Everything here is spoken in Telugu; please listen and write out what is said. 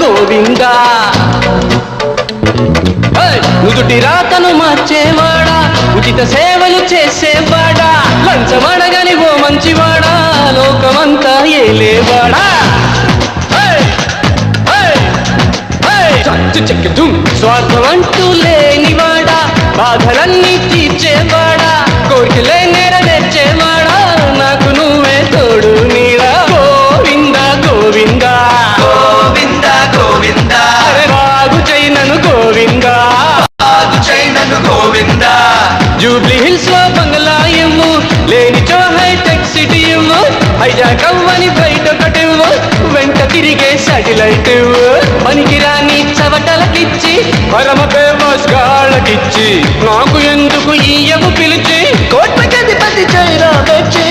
గోవిందా నుదుటి రాతను మార్చేవాడా ఉచిత సేవలు చేసేవాడా లంచమడగని ఓ మంచివాడా లోకమంతా ఏలేవాడా స్వార్థం అంటూ లేనివాడా బాధలన్నీ తీర్చేవాడా కోరికలే నెరవేర్చేవాడా నాకు నువ్వే తోడు నీడా గోవిందా గోవిందా గోవిందా గోవిందా బాగు చైనను గోవిందా బాగు చైనను గోవిందా జూబ్లీ హిల్స్ లో బంగ్లా ఇవ్వు లేనిచో హైటెక్ సిటీ ఇవ్వు హైజాక్ అవ్వని ఫ్లైట్ ఒకటివ్వు వెంట తిరిగే శాటిలైట్ ఇవ్వు పనికిరాని చవటలకిచ్చి పరమ ఫేమస్ గాళ్ళకిచ్చి నాకు ఎందుకు ఈయము పిలిచి కోట్లకి అధిపతి చైనా తెచ్చి